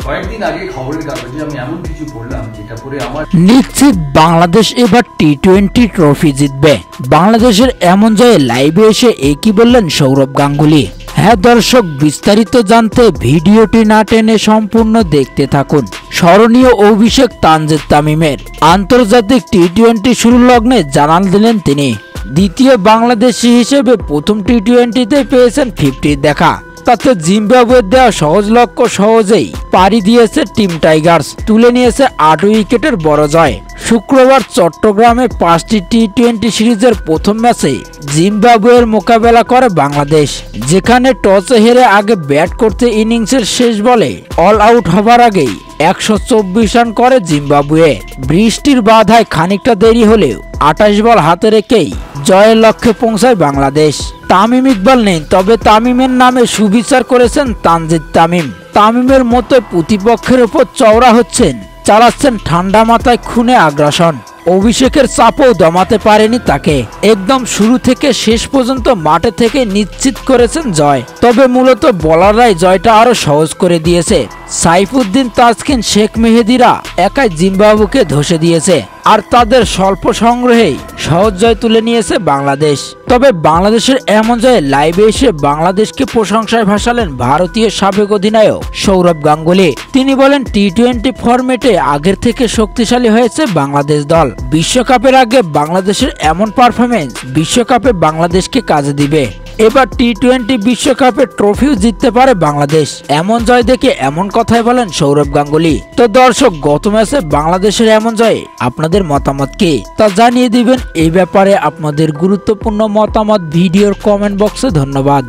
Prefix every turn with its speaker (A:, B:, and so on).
A: কয়েকদিন আগে খবরের কাগজে আমি এমন কিছু পড়লাম যেটা পড়ে আমার
B: নিশ্চিত বাংলাদেশ এবার টি-20 ট্রফি জিতবে। বাংলাদেশের এমন জয়ে লাইভে এসে একই বললেন সৌরভ গাঙ্গুলী। হ্যাঁ দর্শক, বিস্তারিত জানতে ভিডিওটি না টেনে সম্পূর্ণ দেখতে থাকুন। স্মরণীয় অভিষেক তানজিদ তামিমের আন্তর্জাতিক টি-20 শুরু লগ্নে জানান দিলেন তিনি। দ্বিতীয় বাংলাদেশি হিসেবে প্রথম টি-20তে পেয়েছেন 50 দেখা। তাতে জিম্বাবুয়ের দেওয়া সহজ লক্ষ্য সহজেই পাড়ি দিয়েছে টিম টাইগার্স, তুলে নিয়েছে 8 উইকেটের বড় জয়। শুক্রবার চট্টগ্রামে 5টি টি-20 সিরিজের প্রথম ম্যাচে জিম্বাবুয়ের মোকাবেলা করে বাংলাদেশ, যেখানে টসে হেরে আগে ব্যাট করতে ইনিংসের শেষ বলে অল আউট হবার আগেই 124 রান করে জিম্বাবুয়ে। বৃষ্টির বাধায় খানিকটা দেরি হলেও 28 বল হাতে রেখেই জয়ের লক্ষ্যে পৌঁছায় বাংলাদেশ। তামিম ইকবাল নেই, তবে তামিমের নামে সুবিচার করেছেন তানজিদ তামিম। তামিমের মতো প্রতিপক্ষের উপর চওড়া হচ্ছেন, চালাচ্ছেন ঠান্ডা মাথায় খুনে আগ্রাসন। অভিষেকের চাপও দমাতে পারেনি তাকে। একদম শুরু থেকে শেষ পর্যন্ত মাঠে থেকে নিশ্চিত করেছেন জয়। তবে মূলত বোলাররাই জয়টা আরো সহজ করে দিয়েছে। সাইফুদ্দিন, তাসকিন, শেখ মেহেদীরা একাই জিম্বাবুকে ধসে দিয়েছে, আর তাদের স্বল্প সংগ্রহেই সহজ জয় তুলে নিয়েছে বাংলাদেশ। তবে বাংলাদেশের এমন জয়ে লাইভে এসে বাংলাদেশকে প্রশংসায় ভাসালেন ভারতীয় সাবেক অধিনায়ক সৌরভ গাঙ্গুলী। তিনি বলেন, টি-20 ফরম্যাটে আগের থেকে শক্তিশালী হয়েছে বাংলাদেশ দল। বিশ্বকাপের আগে বাংলাদেশের এমন পারফরমেন্স বিশ্বকাপে বাংলাদেশকে কাজে দিবে। এবার টি-20 বিশ্বকাপে ট্রফিও জিততে পারে বাংলাদেশ। এমন জয় দেখে এমন কথাই বলেন সৌরভ গাঙ্গুলী। তো দর্শক, গত ম্যাচে বাংলাদেশের এমন জয়ে আপনাদের মতামত কি তা জানিয়ে দিবেন। এই ব্যাপারে আপনাদের গুরুত্বপূর্ণ মতামত ভিডিওর কমেন্ট বক্সে। ধন্যবাদ।